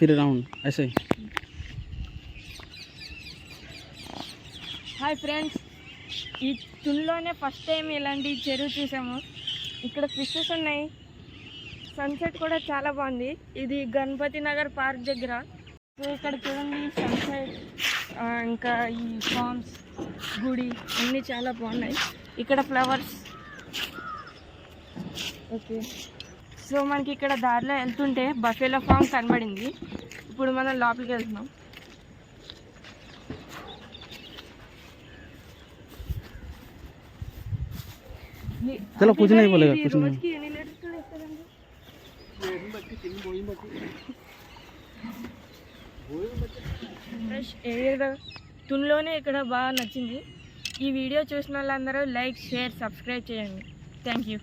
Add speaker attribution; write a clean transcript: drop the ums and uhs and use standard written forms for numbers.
Speaker 1: 3 round ऐसे।
Speaker 2: Hi friends, ఈ తుల్లోనే first time ఇలాంటి చెరువు చూసాము. ఇక్కడ ఫిషెస్ ఉన్నాయి, సన్సెట్ కూడా చాలా బాగుంది. ఇది గణపతి నగర్ పార్క్ దగ్గర. సో ఇక్కడ చూడండి సన్సెట్, ఇంకా ఈ ఫార్మ్స్, గుడి అన్నీ చాలా బాగున్నాయి. ఇక్కడ ఫ్లవర్స్. ఓకే, సో మనకి ఇక్కడ దారిలో వెళ్తుంటే బఫెలో ఫామ్ కనబడింది. ఇప్పుడు మనం లోపలికి వెళ్తున్నాం.
Speaker 1: चलो कुछ नहीं बोलेगा, कुछ नहीं।
Speaker 2: రోజుకి ఎన్ని లీటర్స్ ఇస్తారండి? ఫ్రెష్ ఎయిర్ తున్లోనే ఇక్కడ బాగా నచ్చింది. ఈ వీడియో చూసిన వాళ్ళందరూ లైక్, షేర్, సబ్స్క్రైబ్ చేయండి. Thank you.